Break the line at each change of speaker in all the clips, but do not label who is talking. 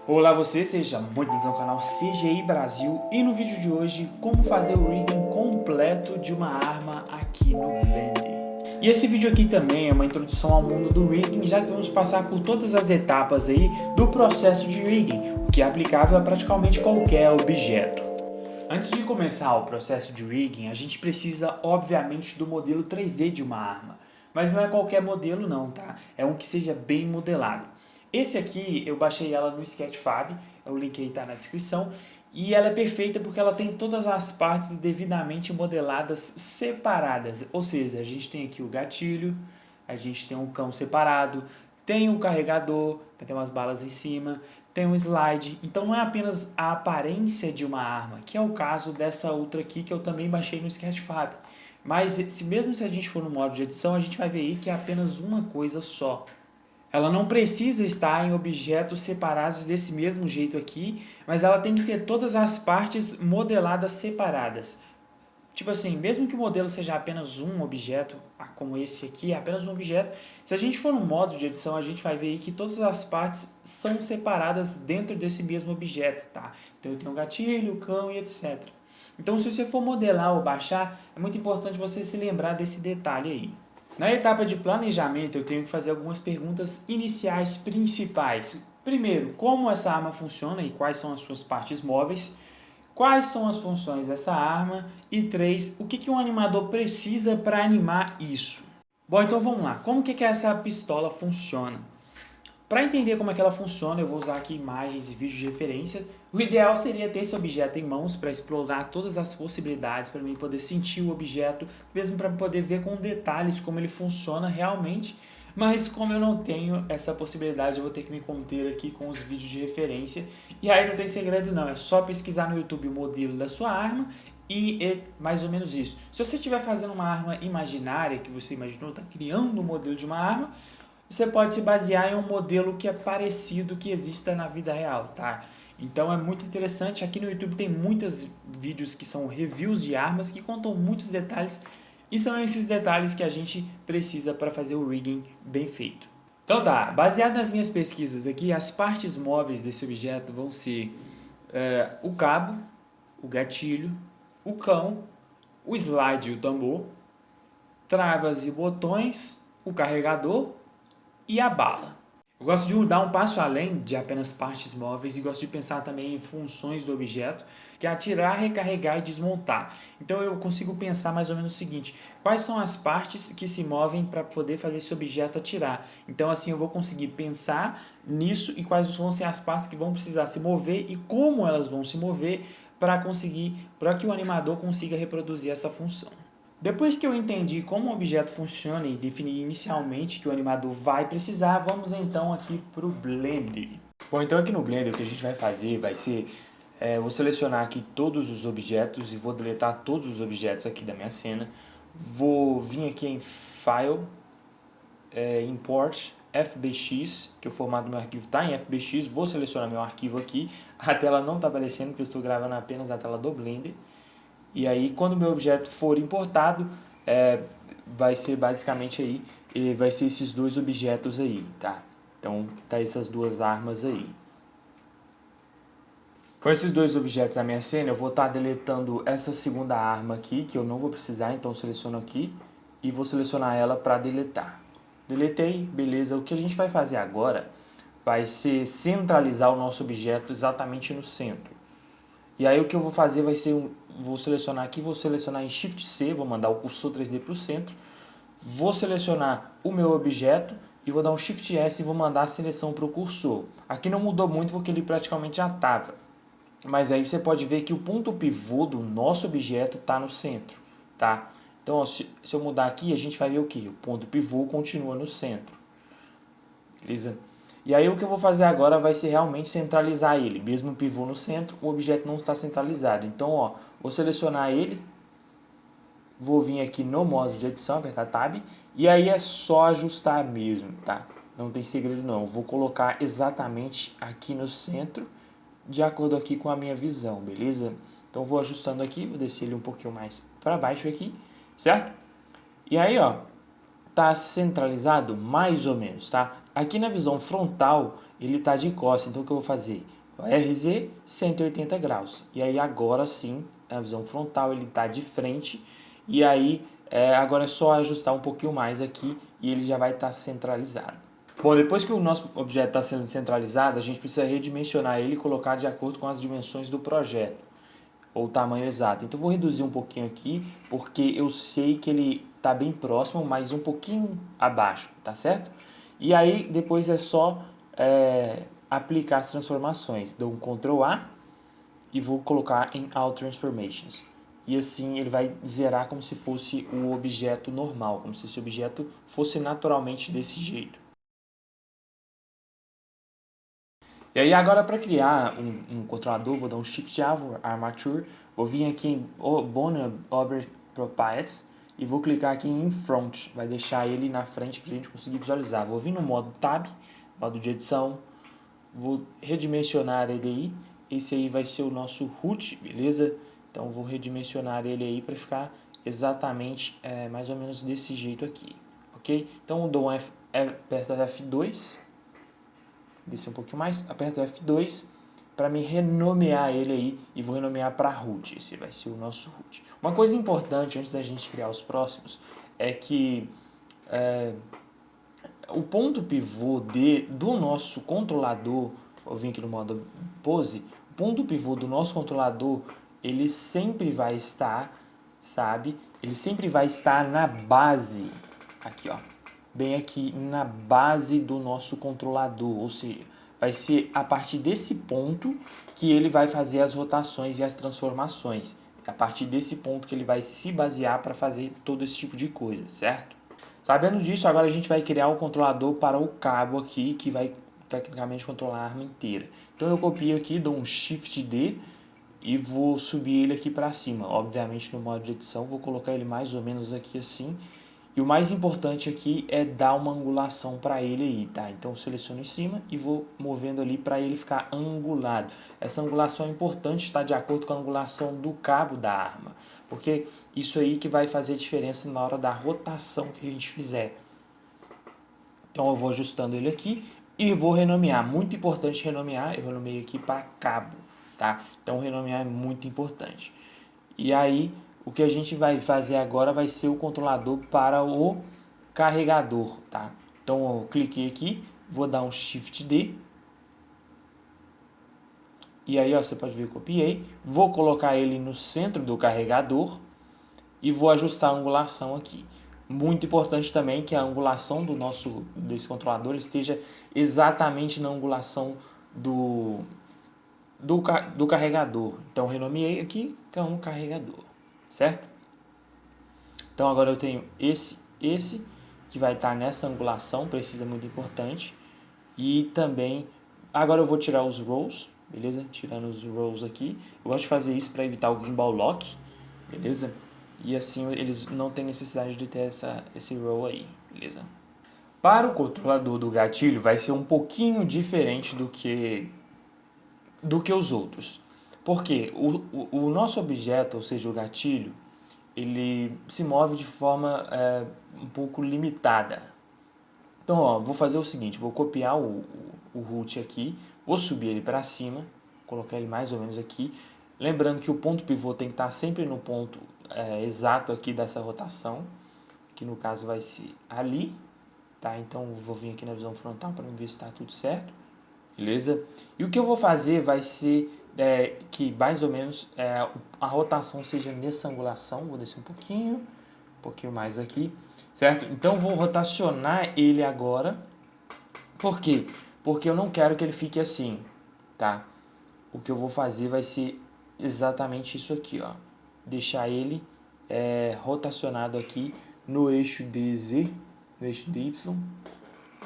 Olá você, seja muito bem-vindo ao canal CGI Brasil e no vídeo de hoje, como fazer o rigging completo de uma arma aqui no Blender. E esse vídeo aqui também é uma introdução ao mundo do rigging, já que vamos passar por todas as etapas aí do processo de rigging, o que é aplicável a praticamente qualquer objeto. Antes de começar o processo de rigging, a gente precisa obviamente do modelo 3D de uma arma, mas não é qualquer modelo não, tá? É um que seja bem modelado. Esse aqui eu baixei ela no Sketchfab, o link aí tá na descrição, e ela é perfeita porque ela tem todas as partes devidamente modeladas separadas, ou seja, a gente tem aqui o gatilho, a gente tem um cão separado, tem o carregador, tem umas balas em cima, tem um slide, então não é apenas a aparência de uma arma, que é o caso dessa outra aqui que eu também baixei no Sketchfab, mas mesmo se a gente for no modo de edição, a gente vai ver aí que é apenas uma coisa só. Ela não precisa estar em objetos separados desse mesmo jeito aqui, mas ela tem que ter todas as partes modeladas separadas. Tipo assim, mesmo que o modelo seja apenas um objeto, como esse aqui é apenas um objeto, se a gente for no modo de edição, a gente vai ver aí que todas as partes são separadas dentro desse mesmo objeto, tá? Então eu tenho o gatilho, o cão e etc. Então se você for modelar ou baixar, é muito importante você se lembrar desse detalhe aí. Na etapa de planejamento, eu tenho que fazer algumas perguntas iniciais principais. Primeiro, como essa arma funciona e quais são as suas partes móveis? Quais são as funções dessa arma? E 3, o que um animador precisa para animar isso? Bom, então vamos lá. Como que essa pistola funciona? Para entender como é que ela funciona, eu vou usar aqui imagens e vídeos de referência. O ideal seria ter esse objeto em mãos para explorar todas as possibilidades, para mim poder sentir o objeto, mesmo para poder ver com detalhes como ele funciona realmente. Mas como eu não tenho essa possibilidade, eu vou ter que me conter aqui com os vídeos de referência. E aí não tem segredo não, é só pesquisar no YouTube o modelo da sua arma e é mais ou menos isso. Se você estiver fazendo uma arma imaginária, que você imaginou, está criando um modelo de uma arma, você pode se basear em um modelo que é parecido que exista na vida real, tá? Então é muito interessante, aqui no YouTube tem muitos vídeos que são reviews de armas que contam muitos detalhes e são esses detalhes que a gente precisa para fazer o rigging bem feito. Então tá, baseado nas minhas pesquisas aqui, as partes móveis desse objeto vão ser o cabo, o gatilho, o cão, o slide e o tambor, travas e botões, o carregador e a bala. Eu gosto de dar um passo além de apenas partes móveis e gosto de pensar também em funções do objeto, que é atirar, recarregar e desmontar. Então eu consigo pensar mais ou menos o seguinte: quais são as partes que se movem para poder fazer esse objeto atirar? Então assim eu vou conseguir pensar nisso e quais vão ser as partes que vão precisar se mover e como elas vão se mover para que o animador consiga reproduzir essa função. Depois que eu entendi como o objeto funciona e defini inicialmente que o animador vai precisar, vamos então aqui para o Blender. Bom, então aqui no Blender o que a gente vai fazer vai ser, vou selecionar aqui todos os objetos e vou deletar todos os objetos aqui da minha cena. Vou vir aqui em File, Import, FBX, que o formato do meu arquivo está em FBX, vou selecionar meu arquivo aqui. A tela não está aparecendo porque eu estou gravando apenas a tela do Blender. E aí, quando o meu objeto for importado, vai ser basicamente aí, vai ser esses dois objetos aí, tá? Então, tá essas duas armas aí. Com esses dois objetos na minha cena, eu vou estar deletando essa segunda arma aqui, que eu não vou precisar, então eu seleciono aqui e vou selecionar ela para deletar. Deletei, beleza. O que a gente vai fazer agora vai ser centralizar o nosso objeto exatamente no centro. E aí o que eu vou fazer vai ser, vou selecionar aqui, vou selecionar em Shift C, vou mandar o cursor 3D para o centro, vou selecionar o meu objeto e vou dar um Shift S e vou mandar a seleção para o cursor. Aqui não mudou muito porque ele praticamente já estava, mas aí você pode ver que o ponto pivô do nosso objeto está no centro, tá? Então ó, se eu mudar aqui, a gente vai ver o que? O ponto pivô continua no centro, beleza? E aí o que eu vou fazer agora vai ser realmente centralizar ele. Mesmo o pivô no centro, o objeto não está centralizado. Então, ó, vou selecionar ele, vou vir aqui no modo de edição, apertar Tab, e aí é só ajustar mesmo, tá? Não tem segredo não. Vou colocar exatamente aqui no centro, de acordo aqui com a minha visão, beleza? Então vou ajustando aqui, vou descer ele um pouquinho mais para baixo aqui, certo? E aí, ó, tá centralizado? Mais ou menos, tá? Aqui na visão frontal, ele tá de costas, então o que eu vou fazer? RZ 180 graus. E aí agora sim, a visão frontal ele tá de frente, e aí agora é só ajustar um pouquinho mais aqui e ele já vai estar centralizado. Bom, depois que o nosso objeto está sendo centralizado, a gente precisa redimensionar ele e colocar de acordo com as dimensões do projeto, ou o tamanho exato. Então eu vou reduzir um pouquinho aqui, porque eu sei que ele está bem próximo, mas um pouquinho abaixo, tá certo? E aí depois é só aplicar as transformações. Dou um Ctrl A e vou colocar em All Transformations. E assim ele vai zerar como se fosse o objeto normal, como se esse objeto fosse naturalmente desse jeito. E aí agora para criar um controlador, vou dar um Shift A, Armature, vou vir aqui em Bone Object Properties e vou clicar aqui em Front, vai deixar ele na frente para a gente conseguir visualizar. Vou vir no modo Tab, modo de edição, vou redimensionar ele aí, esse aí vai ser o nosso root, beleza? Então vou redimensionar ele aí para ficar exatamente mais ou menos desse jeito aqui, ok? Então dou aperto F2, descer um pouquinho mais, aperto F2 para me renomear ele aí e vou renomear para root. Esse vai ser o nosso root. Uma coisa importante antes da gente criar os próximos é que o ponto pivô do nosso controlador, eu vim aqui no modo pose, o ponto pivô do nosso controlador, ele sempre vai estar, sabe? Ele sempre vai estar na base, aqui ó, bem aqui na base do nosso controlador, ou seja, vai ser a partir desse ponto que ele vai fazer as rotações e as transformações. É a partir desse ponto que ele vai se basear para fazer todo esse tipo de coisa, certo? Sabendo disso, agora a gente vai criar um controlador para o cabo aqui, que vai tecnicamente controlar a arma inteira. Então eu copio aqui, dou um Shift D e vou subir ele aqui para cima. Obviamente no modo de edição vou colocar ele mais ou menos aqui assim. E o mais importante aqui é dar uma angulação para ele aí, tá? Então eu seleciono em cima e vou movendo ali para ele ficar angulado. Essa angulação é importante, está de acordo com a angulação do cabo da arma, porque isso aí que vai fazer diferença na hora da rotação que a gente fizer. Então eu vou ajustando ele aqui e vou renomear. Muito importante renomear, eu renomeei aqui para cabo, tá? Então renomear é muito importante. E aí o que a gente vai fazer agora vai ser o controlador para o carregador, tá? Então eu cliquei aqui, vou dar um Shift D. E aí ó, você pode ver que eu copiei. Vou colocar ele no centro do carregador e vou ajustar a angulação aqui. Muito importante também que a angulação desse controlador esteja exatamente na angulação do carregador. Então renomeei aqui como carregador, certo? Então agora eu tenho esse que vai estar nessa angulação, precisa, muito importante. E também, agora eu vou tirar os rolls, beleza? Tirando os rolls aqui. Eu gosto de fazer isso para evitar o gimbal lock, beleza? E assim eles não têm necessidade de ter esse roll aí, beleza? Para o controlador do gatilho vai ser um pouquinho diferente do que os outros. Porque o nosso objeto, ou seja, o gatilho, ele se move de forma um pouco limitada. Então, ó, vou fazer o seguinte, vou copiar o root aqui, vou subir ele para cima, colocar ele mais ou menos aqui. Lembrando que o ponto pivô tem que estar sempre no ponto exato aqui dessa rotação, que no caso vai ser ali, tá? Então, vou vir aqui na visão frontal para ver se está tudo certo, beleza? E o que eu vou fazer vai ser que mais ou menos a rotação seja nessa angulação. Vou descer um pouquinho mais aqui, certo? Então vou rotacionar ele agora. Por quê? Porque eu não quero que ele fique assim, tá? O que eu vou fazer vai ser exatamente isso aqui, ó. Deixar ele rotacionado aqui no eixo DZ, no eixo DY.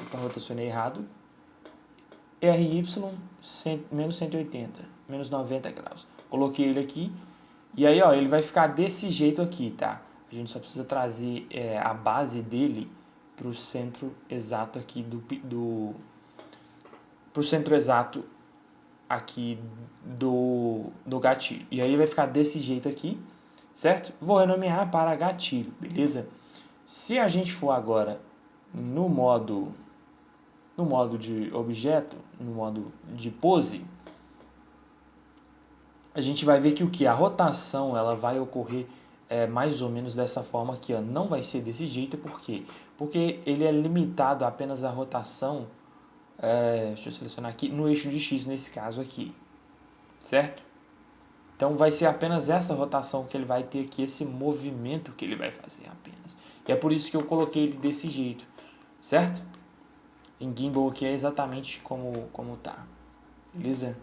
Então rotacionei errado. RY menos 180, menos 90 graus. Coloquei ele aqui. E aí, ó, ele vai ficar desse jeito aqui, tá? A gente só precisa trazer a base dele para o centro exato aqui pro centro exato aqui do gatilho. E aí vai ficar desse jeito aqui, certo? Vou renomear para gatilho, beleza? Se a gente for agora no modo de objeto, no modo de pose, a gente vai ver que o que? A rotação ela vai ocorrer mais ou menos dessa forma aqui, ó. Não vai ser desse jeito, por quê? Porque ele é limitado apenas à rotação, deixa eu selecionar aqui, no eixo de X nesse caso aqui, certo? Então vai ser apenas essa rotação que ele vai ter aqui, esse movimento que ele vai fazer apenas. E é por isso que eu coloquei ele desse jeito, certo? Em gimbal aqui é exatamente como tá, beleza?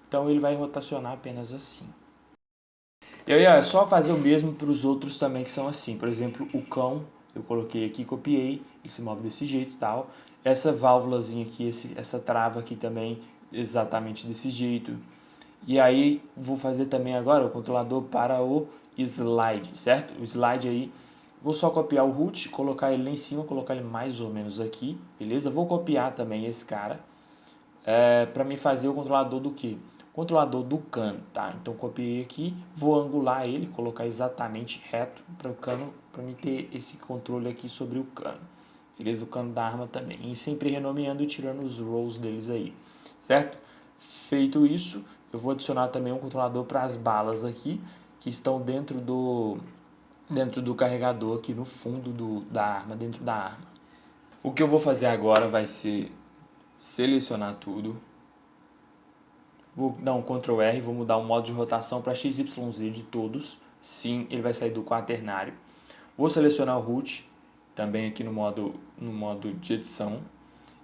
Então ele vai rotacionar apenas assim. E aí é só fazer o mesmo para os outros também que são assim. Por exemplo, o cão, eu coloquei aqui, copiei, ele se move desse jeito e tal. Essa válvulazinha aqui, essa trava aqui também, exatamente desse jeito. E aí vou fazer também agora o controlador para o slide, certo? O slide aí, vou só copiar o root, colocar ele lá em cima, colocar ele mais ou menos aqui, beleza? Vou copiar também esse cara para me fazer o controlador do que? Controlador do cano, tá? Então copiei aqui, vou angular ele, colocar exatamente reto para o cano, para me ter esse controle aqui sobre o cano, beleza? O cano da arma também, e sempre renomeando e tirando os rolls deles aí, certo? Feito isso, eu vou adicionar também um controlador para as balas aqui, que estão dentro do carregador aqui no fundo da arma, dentro da arma. O que eu vou fazer agora vai ser selecionar tudo. Vou dar um Ctrl R, vou mudar o modo de rotação para XYZ de todos. Sim, ele vai sair do quaternário. Vou selecionar o root, também aqui no modo de edição.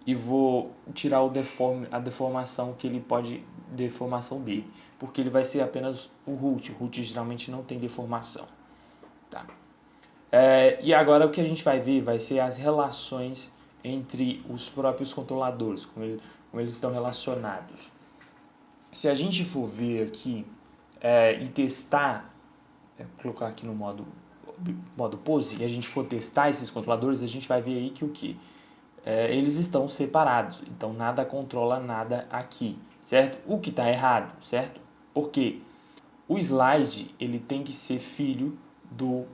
E vou tirar a deformação que ele pode, deformação dele. Porque ele vai ser apenas o root. O root geralmente não tem deformação. Tá? E agora o que a gente vai ver vai ser as relações entre os próprios controladores, como eles estão relacionados. Se a gente for ver aqui e testar, colocar aqui no modo pose, e a gente for testar esses controladores, a gente vai ver aí que o que? Eles estão separados, então nada controla nada aqui, certo? O que está errado, certo? Porque o slide ele tem que ser filho do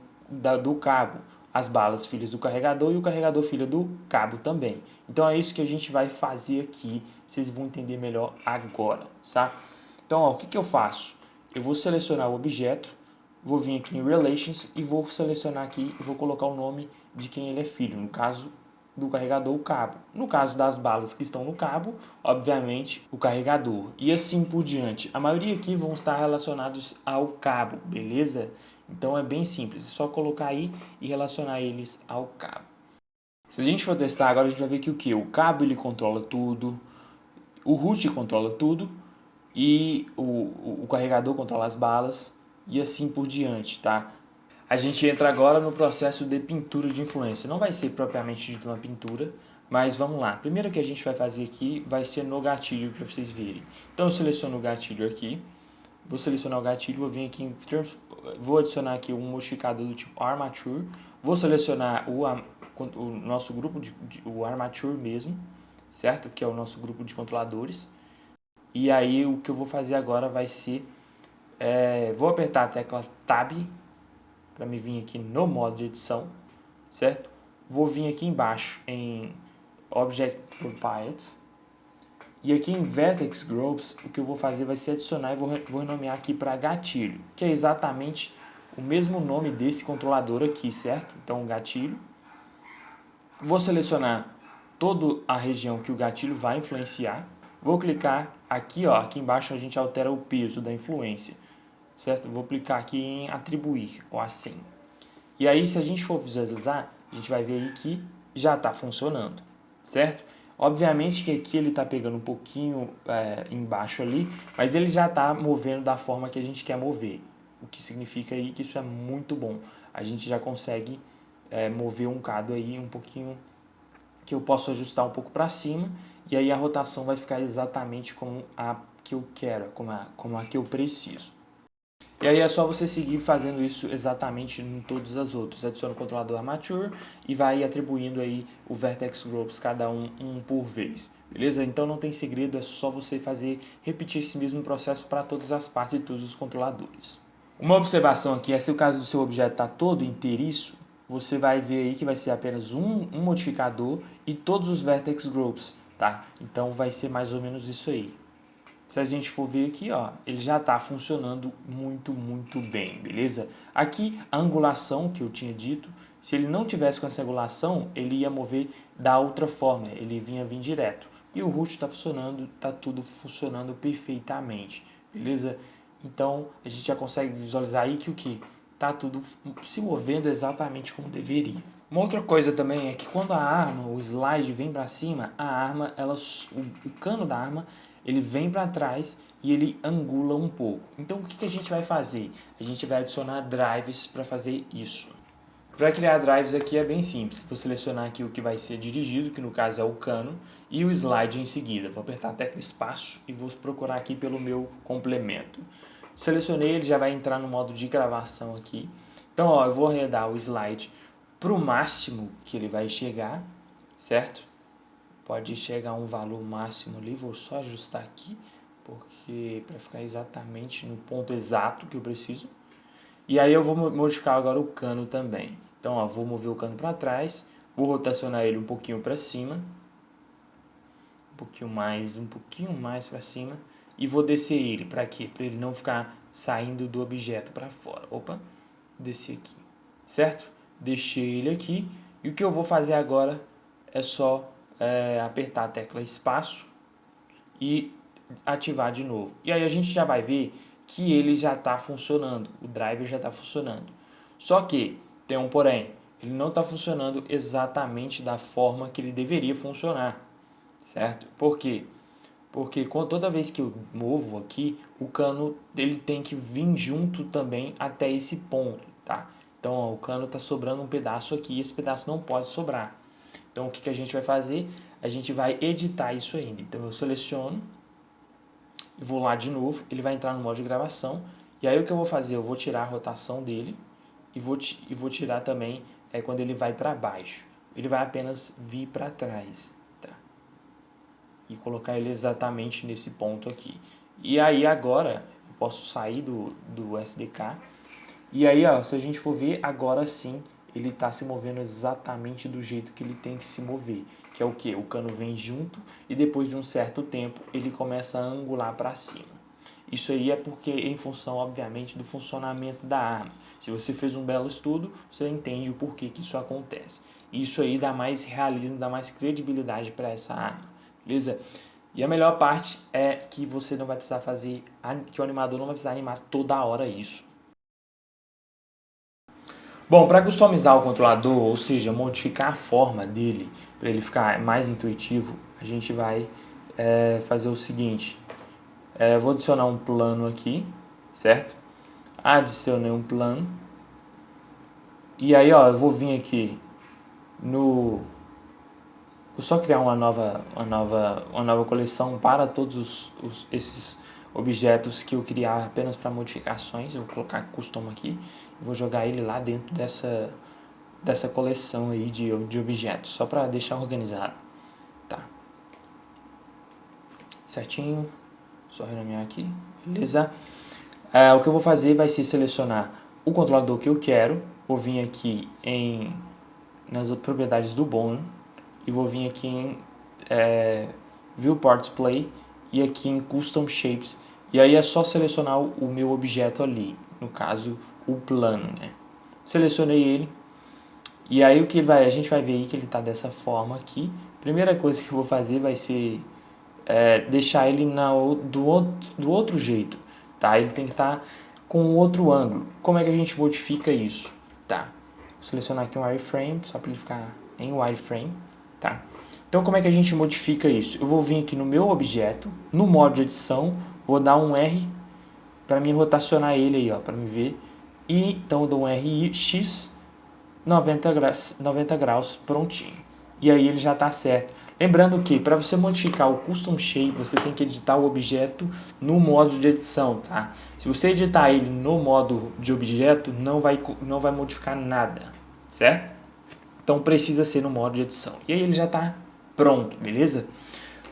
cabo, as balas filhas do carregador e o carregador filho do cabo também. Então é isso que a gente vai fazer aqui, vocês vão entender melhor agora, tá? Então ó, o que eu faço? Eu vou selecionar o objeto, vou vir aqui em Relations e vou selecionar aqui e vou colocar o nome de quem ele é filho, no caso do carregador, o cabo. No caso das balas que estão no cabo, obviamente, o carregador. E assim por diante. A maioria aqui vão estar relacionados ao cabo, beleza? Então é bem simples, é só colocar aí e relacionar eles ao cabo. Se a gente for testar agora, a gente vai ver que o que? O cabo ele controla tudo, o root controla tudo e o carregador controla as balas e assim por diante, tá? A gente entra agora no processo de pintura de influência. Não vai ser propriamente dito uma pintura, mas vamos lá. Primeiro que a gente vai fazer aqui vai ser no gatilho para vocês verem. Então eu seleciono o gatilho aqui, vou selecionar o gatilho, vou vir aqui em vou adicionar aqui um modificador do tipo Armature, vou selecionar o nosso grupo o Armature mesmo, certo? Que é o nosso grupo de controladores. E aí o que eu vou fazer agora vai ser, vou apertar a tecla Tab para me vir aqui no modo de edição, certo? Vou vir aqui embaixo em Object Properties e aqui em Vertex Groups o que eu vou fazer vai ser adicionar e vou renomear aqui para gatilho, que é exatamente o mesmo nome desse controlador aqui, certo? Então gatilho, vou selecionar toda a região que o gatilho vai influenciar, vou clicar aqui, ó, aqui embaixo a gente altera o peso da influência, certo? Vou clicar aqui em atribuir, ou assim. E aí, se a gente for visualizar, a gente vai ver aí que já está funcionando, certo? Obviamente que aqui ele está pegando um pouquinho embaixo ali, mas ele já está movendo da forma que a gente quer mover. O que significa aí que isso é muito bom. A gente já consegue mover um cado aí um pouquinho, que eu posso ajustar um pouco para cima, e aí a rotação vai ficar exatamente como a que eu quero, como a que eu preciso. E aí é só você seguir fazendo isso exatamente em todas as outras. Adiciona o controlador Armature e vai atribuindo aí o Vertex Groups, cada um por vez. Beleza? Então não tem segredo, é só você repetir esse mesmo processo para todas as partes e todos os controladores. Uma observação aqui é se o caso do seu objeto está todo inteiriço, você vai ver aí que vai ser apenas um modificador e todos os vertex groups, tá? Então vai ser mais ou menos isso aí. Se a gente for ver aqui, ó, ele já está funcionando muito bem, beleza? Aqui a angulação que eu tinha dito, se ele não tivesse com essa angulação, ele ia mover da outra forma, ele vinha vir direto. E o root está funcionando, está tudo funcionando perfeitamente, beleza? Então a gente já consegue visualizar aí que o que? Tá tudo se movendo exatamente como deveria. Uma outra coisa também é que quando a arma, o slide vem para cima, a arma, o cano da arma, ele vem para trás e ele angula um pouco. Então o que a gente vai fazer? A gente vai adicionar drives para fazer isso. Para criar drives aqui é bem simples. Vou selecionar aqui o que vai ser dirigido, que no caso é o cano, e o slide em seguida. Vou apertar a tecla espaço e vou procurar aqui pelo meu complemento. Selecionei, ele já vai entrar no modo de gravação aqui. Então, ó, eu vou arredar o slide para o máximo que ele vai chegar, certo? Pode chegar a um valor máximo ali, vou só ajustar aqui, porque para ficar exatamente no ponto exato que eu preciso. E aí eu vou modificar agora o cano também. Então, ó, vou mover o cano para trás, vou rotacionar ele um pouquinho para cima, um pouquinho mais para cima. E vou descer ele, para quê? Para ele não ficar saindo do objeto para fora. Opa, descer aqui, certo? Deixei ele aqui. E o que eu vou fazer agora é só apertar a tecla espaço e ativar de novo. E aí a gente já vai ver que ele já está funcionando, o driver já está funcionando. Só que tem um porém, ele não está funcionando exatamente da forma que ele deveria funcionar, certo? Por quê? Porque toda vez que eu movo aqui, o cano ele tem que vir junto também até esse ponto, tá? Então, ó, o cano está sobrando um pedaço aqui e esse pedaço não pode sobrar. Então, o que a gente vai fazer? A gente vai editar isso ainda. Então, eu seleciono, vou lá de novo, ele vai entrar no modo de gravação. E aí, o que eu vou fazer? Eu vou tirar a rotação dele e vou tirar também quando ele vai para baixo. Ele vai apenas vir para trás. E colocar ele exatamente nesse ponto aqui. E aí agora eu posso sair do SDK. E aí, ó, se a gente for ver, agora sim ele está se movendo exatamente do jeito que ele tem que se mover. Que é o que? O cano vem junto e depois de um certo tempo ele começa a angular para cima. Isso aí é porque em função, obviamente, do funcionamento da arma. Se você fez um belo estudo, você entende o porquê que isso acontece. Isso aí dá mais realismo, dá mais credibilidade para essa arma. Beleza? E a melhor parte é que você não vai precisar fazer, que o animador não vai precisar animar toda hora isso. Bom, para customizar o controlador, ou seja, modificar a forma dele, para ele ficar mais intuitivo, a gente vai fazer o seguinte. Vou adicionar um plano aqui, certo? Adicionei um plano. E aí, ó, eu vou vir aqui no... Vou só criar uma nova coleção para todos esses objetos que eu criar apenas para modificações. Eu vou colocar custom aqui e vou jogar ele lá dentro dessa coleção aí de objetos, só para deixar organizado. Tá. Certinho. Só renomear aqui. Beleza? O que eu vou fazer vai ser selecionar o controlador que eu quero. Vou vir aqui nas propriedades do Bone. E vou vir aqui em Viewport Display e aqui em Custom Shapes. E aí é só selecionar o meu objeto ali, no caso o plano, né? Selecionei ele. E aí o que a gente vai ver aí que ele está dessa forma aqui. Primeira coisa que eu vou fazer vai ser deixar ele do outro jeito, tá? Ele tem que estar com outro ângulo. Como é que a gente modifica isso? Tá? Vou selecionar aqui um wireframe, só para ele ficar em wireframe. Tá? Então, como é que a gente modifica isso? Eu vou vir aqui no meu objeto, no modo de edição, vou dar um R para me rotacionar ele aí, ó, para me ver. E então eu dou um RX 90 graus, prontinho. E aí ele já está certo. Lembrando que para você modificar o Custom Shape, você tem que editar o objeto no modo de edição, tá? Se você editar ele no modo de objeto, não vai modificar nada, certo? Então precisa ser no modo de edição. E aí ele já está pronto, beleza?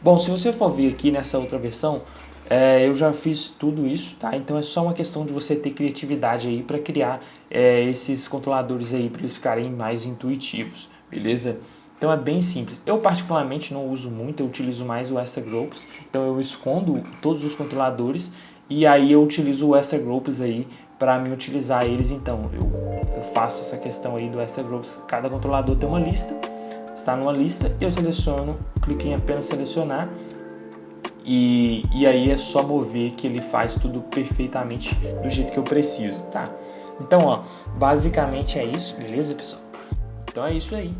Bom, se você for ver aqui nessa outra versão, Eu já fiz tudo isso, tá? Então é só uma questão de você ter criatividade aí para criar esses controladores aí para eles ficarem mais intuitivos, beleza? Então é bem simples. Eu particularmente não uso muito, eu utilizo mais o Extra Groups. Então eu escondo todos os controladores e aí eu utilizo o Extra Groups aí para me utilizar eles. Então eu faço essa questão aí do Extra Groups. Cada controlador tem uma lista, está numa lista, eu seleciono, clico em apenas selecionar. E aí é só mover que ele faz tudo perfeitamente do jeito que eu preciso, tá? Então, ó, basicamente é isso, beleza, pessoal? Então é isso aí.